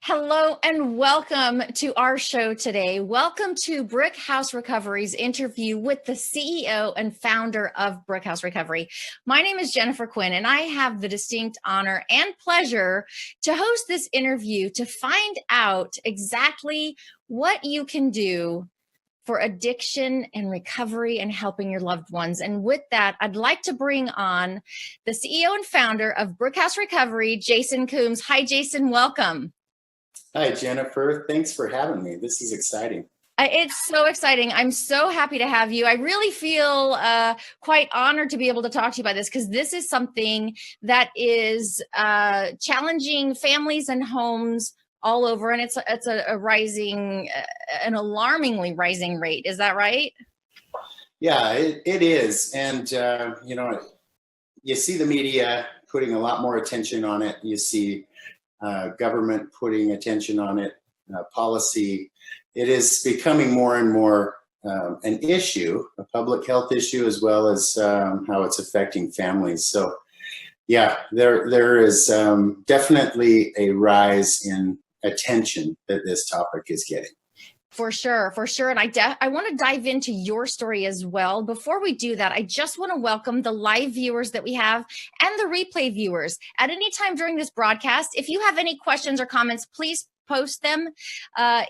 Hello and welcome to our show today. Welcome to Brick House Recovery's interview with the CEO and founder of Brick House Recovery. My name is Jennifer Quinn, and I have the distinct honor and pleasure to host this interview to find out exactly what you can do for addiction and recovery and helping your loved ones. And with that, I'd like to bring on the CEO and founder of Brick House Recovery, Jason Coombs. Hi, Jason. Welcome. Hi, Jennifer. Thanks for having me. This is exciting. It's so exciting. I'm so happy to have you. I really feel quite honored to be able to talk to you about this because this is something that is challenging families and homes all over, and it's a rising, an alarmingly rising rate. Is that right? Yeah, it is. And, you see the media putting a lot more attention on it. You see government putting attention on it, policy. It is becoming more and more an issue, a public health issue, as well as how it's affecting families. So, yeah, there is definitely a rise in attention that this topic is getting. For sure. And I want to dive into your story as well. Before we do that, I just want to welcome the live viewers that we have and the replay viewers. At any time during this broadcast, if you have any questions or comments, please post them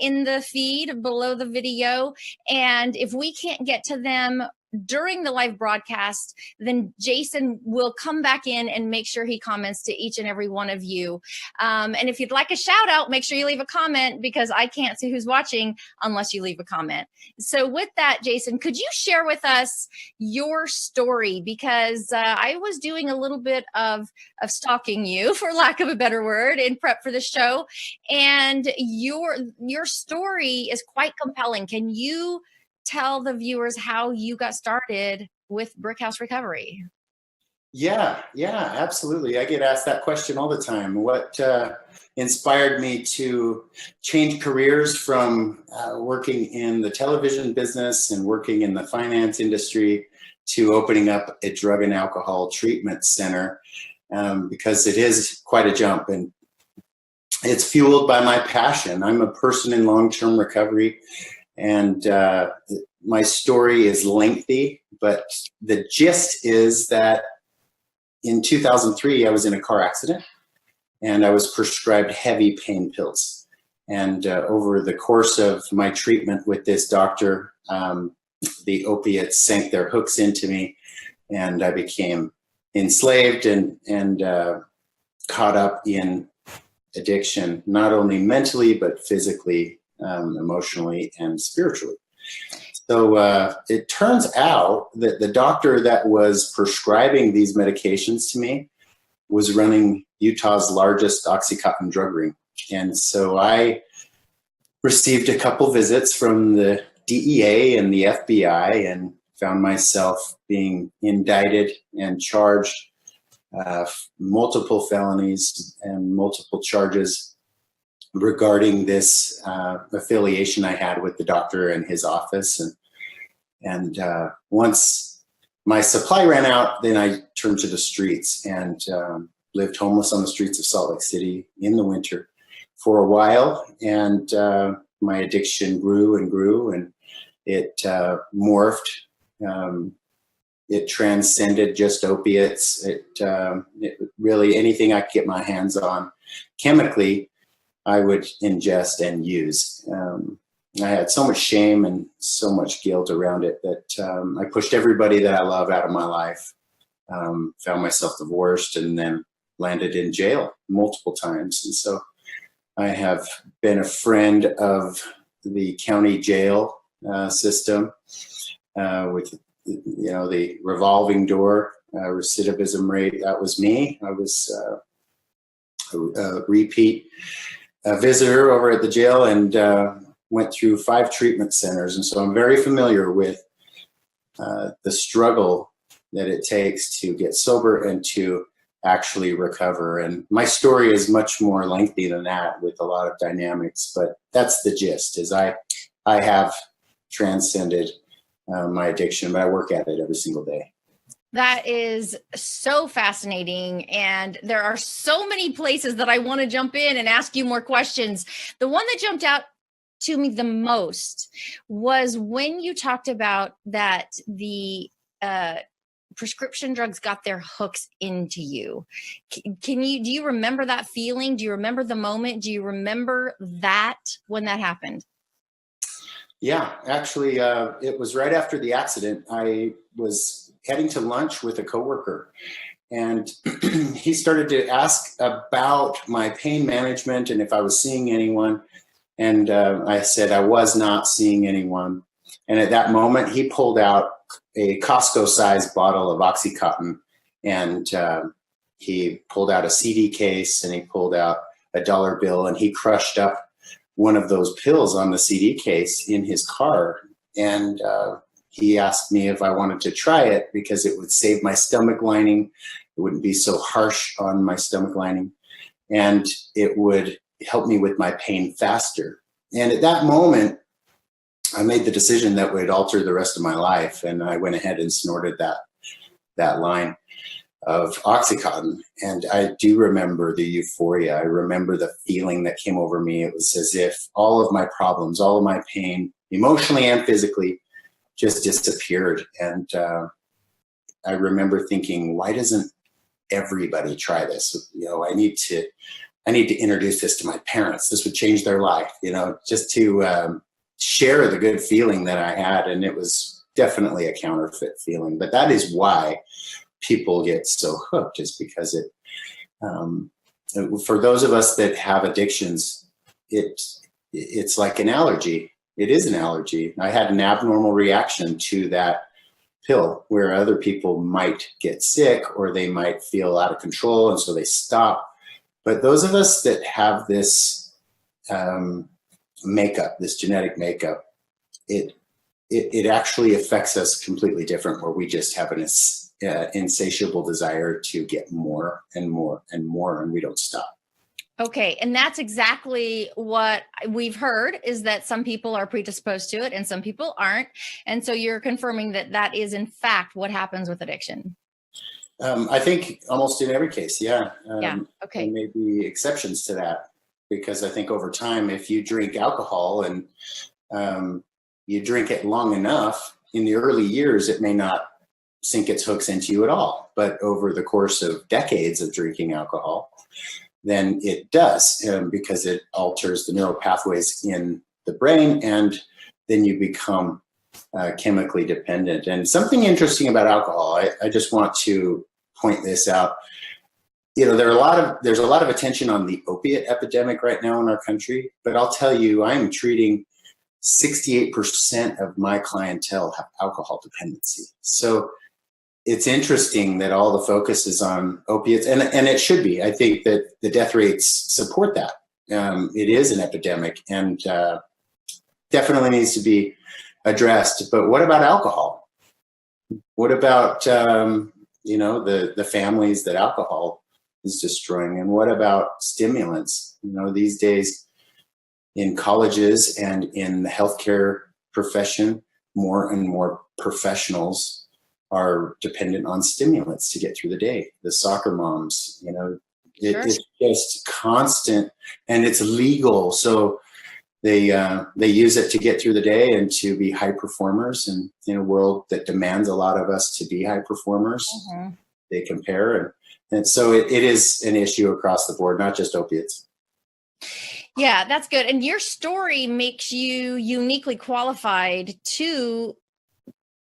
in the feed below the video. And if we can't get to them during the live broadcast, then Jason will come back in and make sure he comments to each and every one of you. And if you'd like a shout out, make sure you leave a comment because I can't see who's watching unless you leave a comment. So with that, Jason, could you share with us your story? Because I was doing a little bit of stalking you, for lack of a better word, in prep for the show. And your story is quite compelling. Can you tell the viewers how you got started with Brick House Recovery? Yeah, absolutely. I get asked that question all the time. What inspired me to change careers from working in the television business and working in the finance industry to opening up a drug and alcohol treatment center, because it is quite a jump, and it's fueled by my passion. I'm a person in long-term recovery. And my story is lengthy, but the gist is that in 2003, I was in a car accident and I was prescribed heavy pain pills. And over the course of my treatment with this doctor, the opiates sank their hooks into me, and I became enslaved and caught up in addiction, not only mentally, but physically, emotionally, and spiritually. So it turns out that the doctor that was prescribing these medications to me was running Utah's largest Oxycontin drug ring. And so I received a couple visits from the DEA and the FBI and found myself being indicted and charged multiple felonies and multiple charges regarding this affiliation I had with the doctor and his office. And once my supply ran out, then I turned to the streets and lived homeless on the streets of Salt Lake City in the winter for a while. And my addiction grew and grew, and it morphed. It transcended just opiates. It really, anything I could get my hands on chemically, I would ingest and use. I had so much shame and so much guilt around it that I pushed everybody that I love out of my life, found myself divorced, and then landed in jail multiple times. And so I have been a friend of the county jail system with, the revolving door recidivism rate. That was me. I was a repeat visitor over at the jail and went through 5 treatment centers. And so I'm very familiar with the struggle that it takes to get sober and to actually recover. And my story is much more lengthy than that, with a lot of dynamics, but that's the gist. Is I have transcended my addiction, but I work at it every single day. That is so fascinating. And there are so many places that I want to jump in and ask you more questions. The one that jumped out to me the most was when you talked about that the prescription drugs got their hooks into you. Do you remember that feeling? Do you remember the moment? Do you remember that when that happened? Yeah, actually, it was right after the accident. I was heading to lunch with a coworker, and he started to ask about my pain management and if I was seeing anyone. And I said I was not seeing anyone. And at that moment, he pulled out a Costco-sized bottle of Oxycontin, and he pulled out a CD case, and he pulled out a dollar bill, and he crushed up one of those pills on the CD case in his car. And he asked me if I wanted to try it because it would save my stomach lining. It wouldn't be so harsh on my stomach lining, and it would help me with my pain faster. And at that moment, I made the decision that would alter the rest of my life. And I went ahead and snorted that line of Oxycontin. And I do remember the euphoria. I remember the feeling that came over me. It was as if all of my problems, all of my pain, emotionally and physically, just disappeared. And I remember thinking, why doesn't everybody try this? I need to introduce this to my parents. This would change their life, just to share the good feeling that I had. And it was definitely a counterfeit feeling. But that is why people get so hooked, is because for those of us that have addictions, it's like an allergy. It is an allergy. I had an abnormal reaction to that pill, where other people might get sick or they might feel out of control, and so they stop. But those of us that have this makeup, this genetic makeup, it actually affects us completely different, where we just have an insatiable desire to get more and more and more, and we don't stop. Okay. And that's exactly what we've heard, is that some people are predisposed to it and some people aren't. And so you're confirming that that is in fact what happens with addiction. I think almost in every case, yeah. Okay. There may be exceptions to that, because I think over time, if you drink alcohol and you drink it long enough, in the early years, it may not sink its hooks into you at all. But over the course of decades of drinking alcohol, then it does, because it alters the neural pathways in the brain, and then you become chemically dependent. And something interesting about alcohol, I just want to point this out. There's a lot of attention on the opiate epidemic right now in our country, but I'll tell you, I'm treating 68% of my clientele have alcohol dependency. So it's interesting that all the focus is on opiates, and it should be. I think that the death rates support that. It is an epidemic, and definitely needs to be addressed. But what about alcohol? What about the families that alcohol is destroying? And what about stimulants? These days in colleges and in the healthcare profession, more and more professionals are dependent on stimulants to get through the day. The soccer moms, Sure. It's just constant, and it's legal. So they use it to get through the day and to be high performers. And in a world that demands a lot of us to be high performers, they compare. And so it is an issue across the board, not just opiates. Yeah, that's good. And your story makes you uniquely qualified to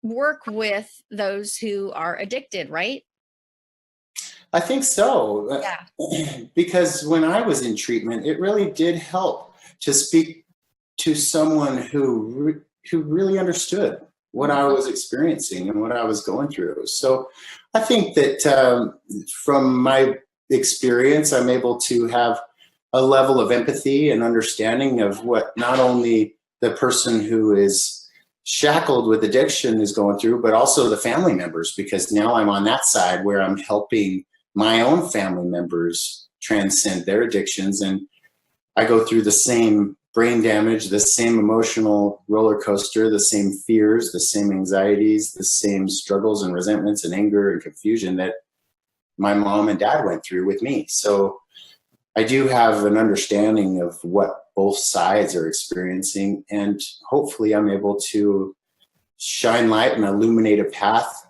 work with those who are addicted, right? I think so. Yeah. Because when I was in treatment, it really did help to speak to someone who really understood what I was experiencing and what I was going through. So I think that from my experience, I'm able to have a level of empathy and understanding of what not only the person who is shackled with addiction is going through, but also the family members, because now I'm on that side where I'm helping my own family members transcend their addictions. And I go through the same brain damage, the same emotional roller coaster, the same fears, the same anxieties, the same struggles and resentments and anger and confusion that my mom and dad went through with me. So I do have an understanding of what both sides are experiencing, and hopefully I'm able to shine light and illuminate a path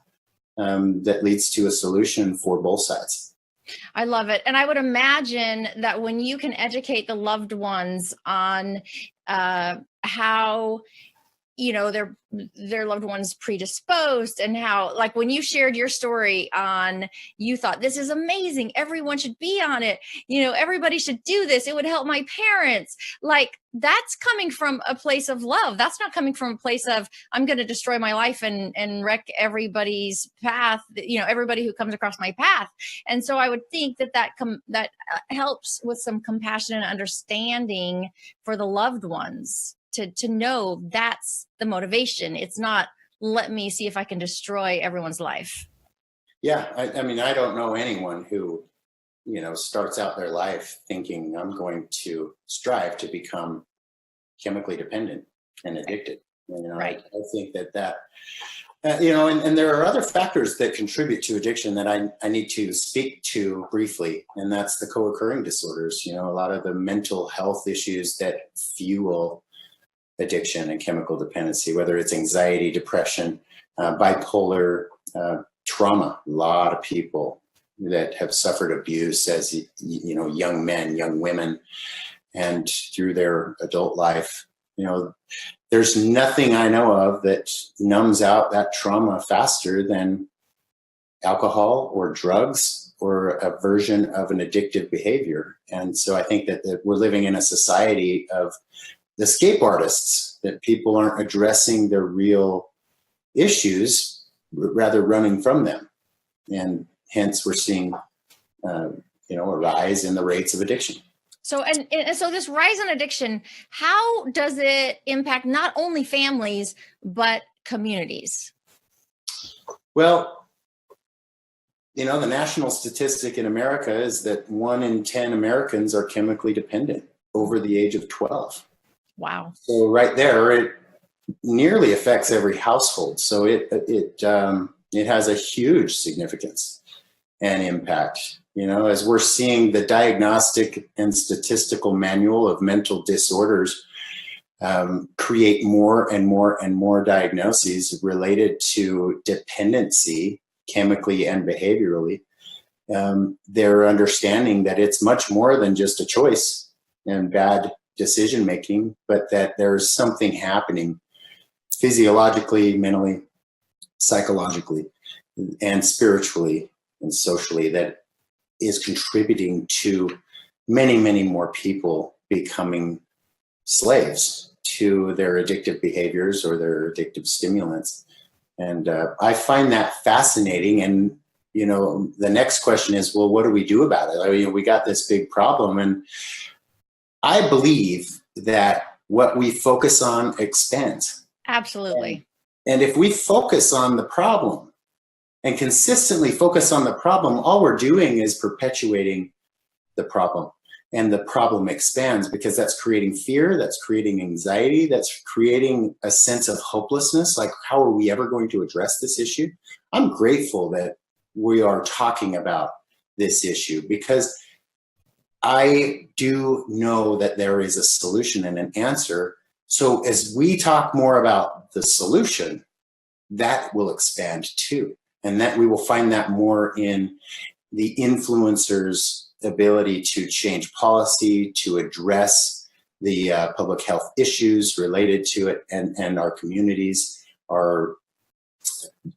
that leads to a solution for both sides. I love it. And I would imagine that when you can educate the loved ones on how, you know, their loved ones predisposed, and how, like, when you shared your story on, you thought, this is amazing, everyone should be on it, you know, everybody should do this, it would help my parents. Like, that's coming from a place of love. That's not coming from a place of, I'm going to destroy my life and wreck everybody's path, you know, everybody who comes across my path. And so I would think that helps with some compassion and understanding for the loved ones, to know that's the motivation. It's not, let me see if I can destroy everyone's life. Yeah. I mean, I don't know anyone who, you know, starts out their life thinking, I'm going to strive to become chemically dependent and addicted. You know, Right. I think that you know, and there are other factors that contribute to addiction that I need to speak to briefly, and that's the co-occurring disorders. You know, a lot of the mental health issues that fuel addiction and chemical dependency, whether it's anxiety, depression, bipolar, trauma. A lot of people that have suffered abuse as, you know, young men, young women, and through their adult life. You know, there's nothing I know of that numbs out that trauma faster than alcohol or drugs or a version of an addictive behavior. And so I think that we're living in a society of the escape artists, that people aren't addressing their real issues, rather running from them. And hence we're seeing, you know, a rise in the rates of addiction. So, and so this rise in addiction, how does it impact not only families, but communities? Well, you know, the national statistic in America is that 1 in 10 Americans are chemically dependent over the age of 12. Wow. So right there, it nearly affects every household. So it has a huge significance and impact. You know, as we're seeing the Diagnostic and Statistical Manual of Mental Disorders create more and more and more diagnoses related to dependency, chemically and behaviorally, they're understanding that it's much more than just a choice and bad decision making, but that there's something happening physiologically, mentally, psychologically, and spiritually and socially that is contributing to many, many more people becoming slaves to their addictive behaviors or their addictive stimulants. And I find that fascinating. And, you know, the next question is, well, what do we do about it? I mean, we got this big problem, and I believe that what we focus on expands. Absolutely. And if we focus on the problem and consistently focus on the problem, all we're doing is perpetuating the problem. And the problem expands because that's creating fear, that's creating anxiety, that's creating a sense of hopelessness. Like, how are we ever going to address this issue? I'm grateful that we are talking about this issue, because I do know that there is a solution and an answer. So as we talk more about the solution, that will expand too. And that we will find that more in the influencers' ability to change policy, to address the public health issues related to it, and our communities, our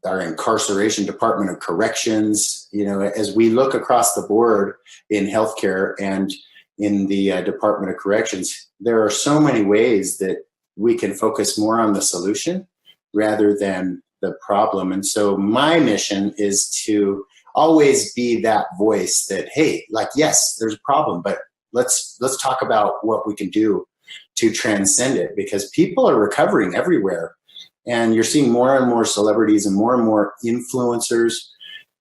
incarceration department of corrections. You know, as we look across the board in healthcare and in the Department of Corrections, there are so many ways that we can focus more on the solution rather than the problem. And so my mission is to always be that voice that, hey, like, yes, there's a problem, but let's talk about what we can do to transcend it, because people are recovering everywhere. And you're seeing more and more celebrities and more influencers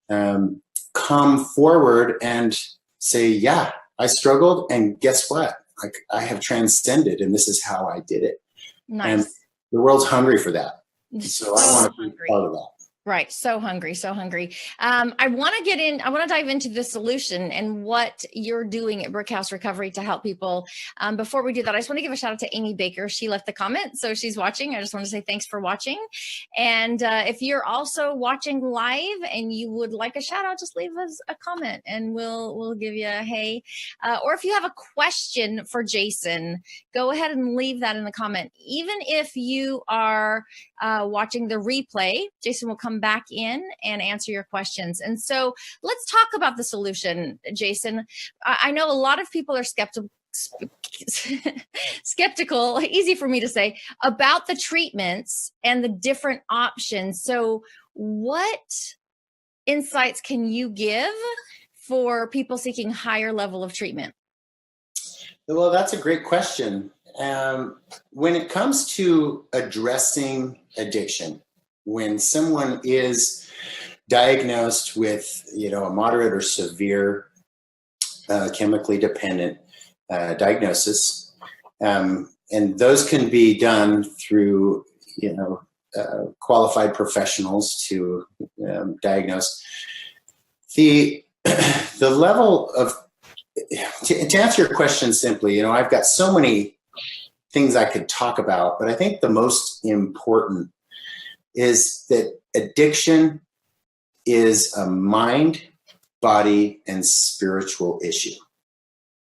come forward and say, yeah, I struggled, and guess what? like I have transcended, and this is how I did it. Nice. And the world's hungry for that. So I want to be hungry. part of that. Right. So hungry, so hungry. I want to dive into the solution and what you're doing at Brickhouse Recovery to help people. Before we do that, I just want to give a shout out to Amy Baker. She left the comment, so she's watching. I just want to say thanks for watching. And if you're also watching live and you would like a shout out, just leave us a comment and we'll give you a hey. Or if you have a question for Jason, go ahead and leave that in the comment. Even if you are watching the replay, Jason will come back in and answer your questions. And so let's talk about the solution, Jason. I know a lot of people are skeptical, easy for me to say, about the treatments and the different options. So what insights can you give for people seeking higher level of treatment? Well, that's a great question. When it comes to addressing addiction, when someone is diagnosed with, a moderate or severe chemically dependent diagnosis, and those can be done through, qualified professionals to diagnose. The level of, to answer your question simply, I've got so many things I could talk about, but I think the most important is that addiction is a mind, body, and spiritual issue.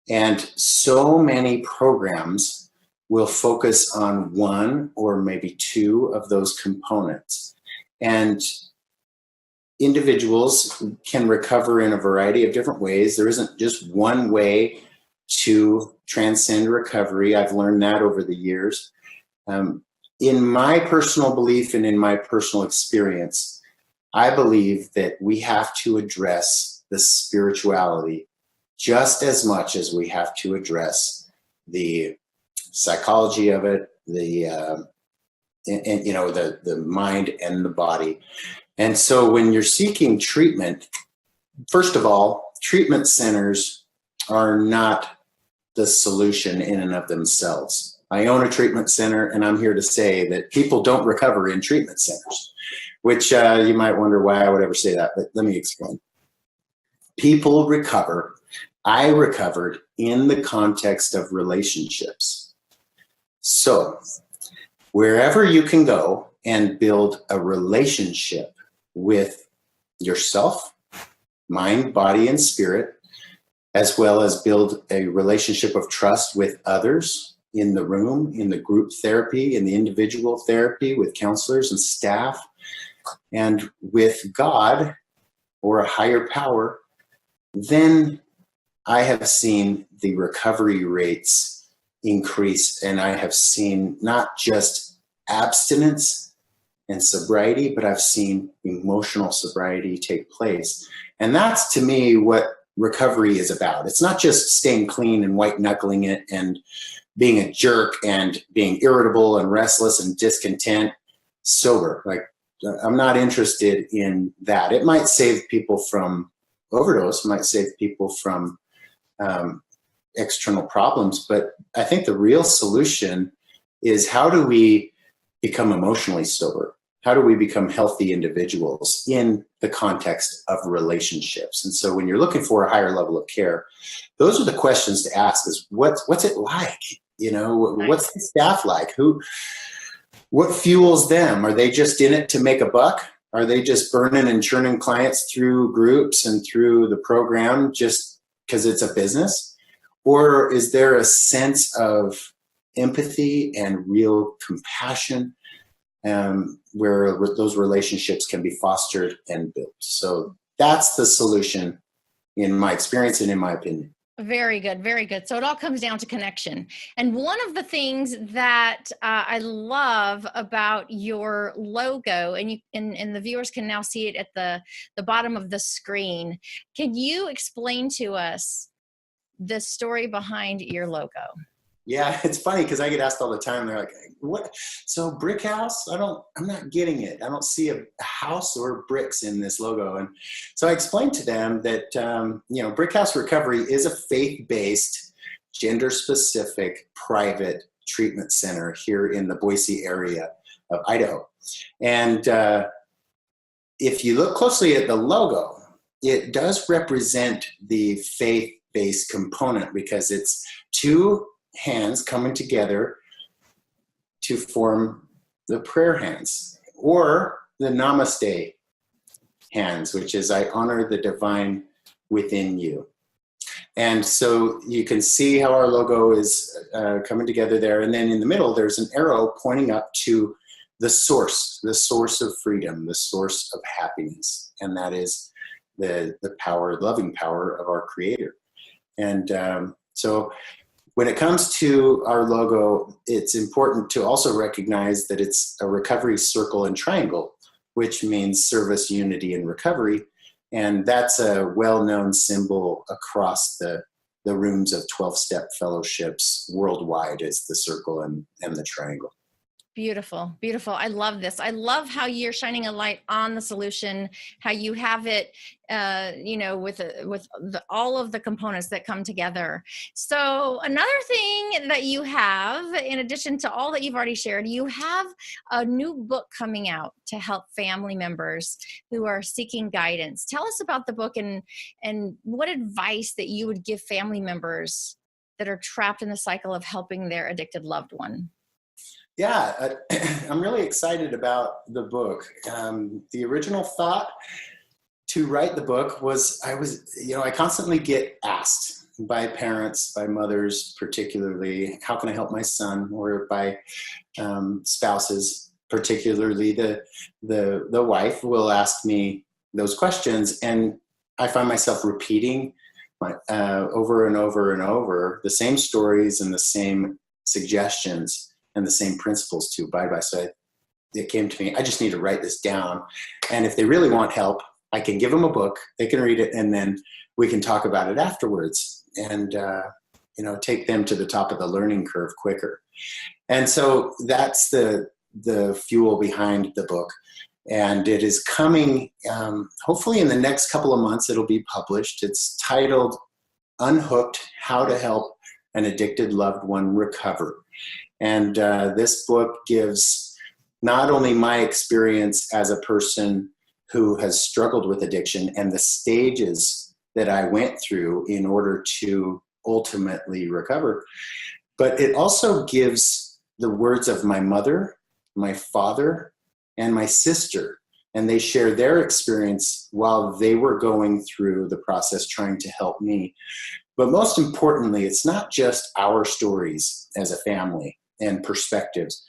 And so many programs will focus on one or maybe two of those components. And individuals can recover in a variety of different ways. There isn't just one way to transcend recovery. I've learned that over the years. In my personal belief and in my personal experience, I believe that we have to address the spirituality just as much as we have to address the psychology of it, the mind and the body. And so when you're seeking treatment, first of all, treatment centers are not the solution in and of themselves. I own a treatment center, and I'm here to say that people don't recover in treatment centers, which you might wonder why I would ever say that, but let me explain. People recover. I recovered in the context of relationships. So wherever you can go and build a relationship with yourself, mind, body, and spirit, as well as build a relationship of trust with others in the room, in the group therapy, in the individual therapy, with counselors and staff, and with God or a higher power, then I have seen the recovery rates increase, and I have seen not just abstinence and sobriety, but I've seen emotional sobriety take place. And that's, to me, what recovery is about. It's not just staying clean and white knuckling it and being a jerk and being irritable and restless and discontent sober. Like, I'm not interested in that. It might save people from overdose, might save people from external problems, but I think the real solution is, how do we become emotionally sober? How do we become healthy individuals in the context of relationships? And so when you're looking for a higher level of care, those are the questions to ask: is what's it like? What's the staff like? What fuels them? Are they just in it to make a buck? Are they just burning and churning clients through groups and through the program just because it's a business? Or is there a sense of empathy and real compassion where those relationships can be fostered and built? So that's the solution in my experience and in my opinion. Very good. Very good. So it all comes down to connection. And one of the things that I love about your logo, and the viewers can now see it at the bottom of the screen. Can you explain to us the story behind your logo? Yeah, it's funny because I get asked all the time. They're like, "What? So brick house? I'm not getting it. I don't see a house or bricks in this logo." And so I explained to them that Brick House Recovery is a faith-based gender-specific private treatment center here in the Boise area of Idaho. And if you look closely at the logo, it does represent the faith-based component because it's two hands coming together to form the prayer hands, or the namaste hands, which is I honor the divine within you. And so you can see how our logo is coming together there. And then in the middle, there's an arrow pointing up to the source of freedom, the source of happiness. And that is the power, loving power of our Creator. And so when it comes to our logo, it's important to also recognize that it's a recovery circle and triangle, which means service, unity, and recovery. And that's a well-known symbol across the rooms of 12-step fellowships worldwide, is the circle and the triangle. Beautiful, beautiful. I love this. I love how you're shining a light on the solution, how you have it, with all of the components that come together. So another thing that you have, in addition to all that you've already shared, you have a new book coming out to help family members who are seeking guidance. Tell us about the book and what advice that you would give family members that are trapped in the cycle of helping their addicted loved one. Yeah, I'm really excited about the book. The original thought to write the book was I constantly get asked by parents, by mothers particularly, how can I help my son, or by spouses, particularly the wife will ask me those questions, and I find myself repeating over and over and over the same stories and the same suggestions and the same principles to abide by. So it came to me, I just need to write this down. And if they really want help, I can give them a book, they can read it, and then we can talk about it afterwards and, take them to the top of the learning curve quicker. And so that's the fuel behind the book. And it is coming, hopefully in the next couple of months, it'll be published. It's titled Unhooked: How to Help an Addicted Loved One Recover. And this book gives not only my experience as a person who has struggled with addiction and the stages that I went through in order to ultimately recover, but it also gives the words of my mother, my father, and my sister. And they share their experience while they were going through the process trying to help me. But most importantly, it's not just our stories as a family and perspectives,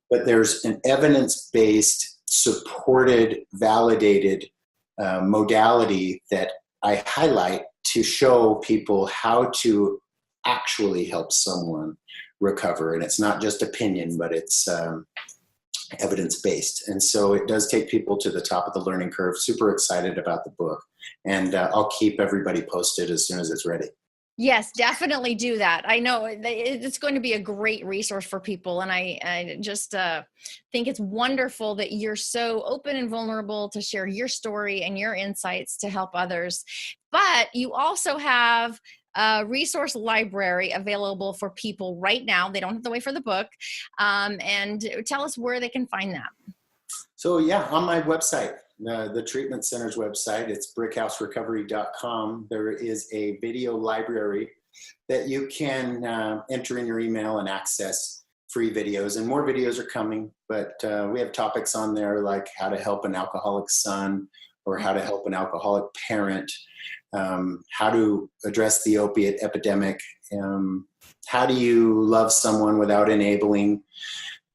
but there's an evidence-based, supported, validated modality that I highlight to show people how to actually help someone recover. And it's not just opinion, but it's evidence-based. And so it does take people to the top of the learning curve. Super excited about the book. And I'll keep everybody posted as soon as it's ready. Yes, definitely do that. I know it's going to be a great resource for people. And I just think it's wonderful that you're so open and vulnerable to share your story and your insights to help others. But you also have a resource library available for people right now. They don't have to wait for the book. And tell us where they can find that. So yeah, on my website, the treatment center's website, it's brickhouserecovery.com. There is a video library that you can enter in your email and access free videos, and more videos are coming, but we have topics on there like how to help an alcoholic son, or how to help an alcoholic parent, how to address the opiate epidemic, how do you love someone without enabling,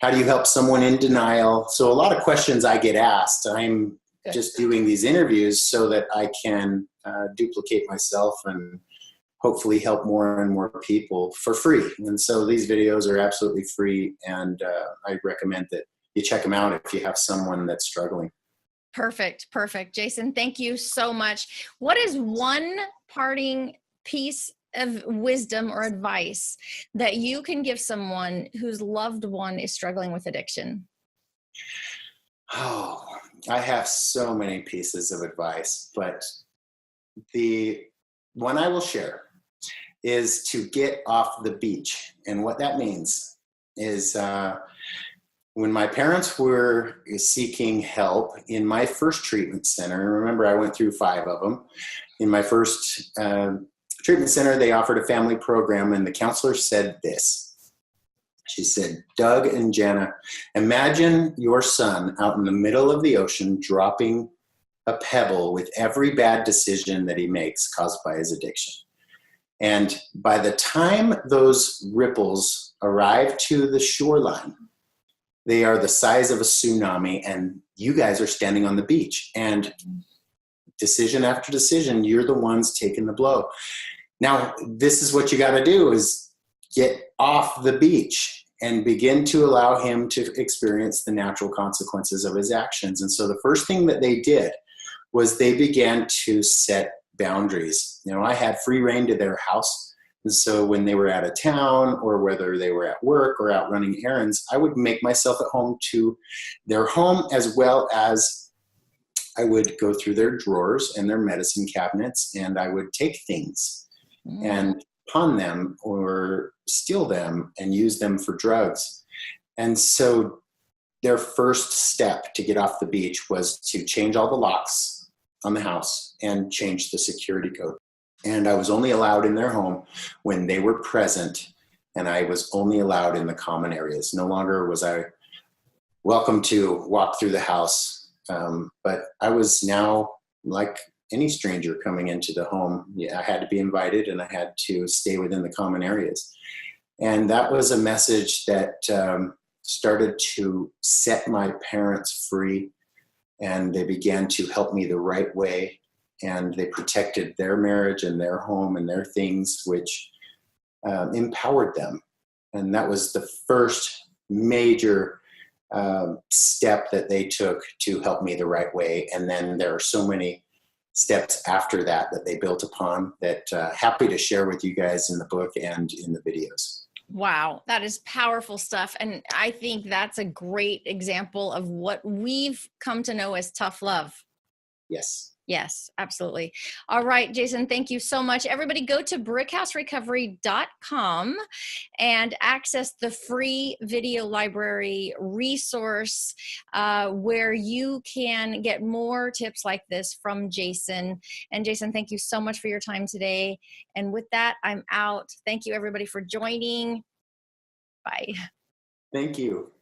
how do you help someone in denial. So a lot of questions I get asked. I'm just doing these interviews so that I can duplicate myself and hopefully help more and more people for free. And so these videos are absolutely free, and I recommend that you check them out if you have someone that's struggling. Perfect. Jason, thank you so much. What is one parting piece of wisdom or advice that you can give someone whose loved one is struggling with addiction? Oh, I have so many pieces of advice, but the one I will share is to get off the beach. And what that means is when my parents were seeking help in my first treatment center, remember I went through 5 of them. In my first treatment center, they offered a family program, and the counselor said this. She said, Doug and Jana, imagine your son out in the middle of the ocean dropping a pebble with every bad decision that he makes caused by his addiction. And by the time those ripples arrive to the shoreline, they are the size of a tsunami, and you guys are standing on the beach. And decision after decision, you're the ones taking the blow. Now, this is what you got to do, is get off the beach and begin to allow him to experience the natural consequences of his actions. And so the first thing that they did was they began to set boundaries. I had free reign to their house. And so when they were out of town, or whether they were at work or out running errands, I would make myself at home to their home, as well as I would go through their drawers and their medicine cabinets, and I would take things and pawn them or steal them and use them for drugs. And so their first step to get off the beach was to change all the locks on the house and change the security code. And I was only allowed in their home when they were present, and I was only allowed in the common areas. No longer was I welcome to walk through the house, but I was now like any stranger coming into the home. I had to be invited, and I had to stay within the common areas. And that was a message that started to set my parents free, and they began to help me the right way. And they protected their marriage and their home and their things, which empowered them. And that was the first major step that they took to help me the right way. And then there are so many steps after that that they built upon that happy to share with you guys in the book and in the videos. Wow, that is powerful stuff. And I think that's a great example of what we've come to know as tough love. Yes. Yes, absolutely. All right, Jason, thank you so much. Everybody go to brickhouserecovery.com and access the free video library resource where you can get more tips like this from Jason. And Jason, thank you so much for your time today. And with that, I'm out. Thank you, everybody, for joining. Bye. Thank you.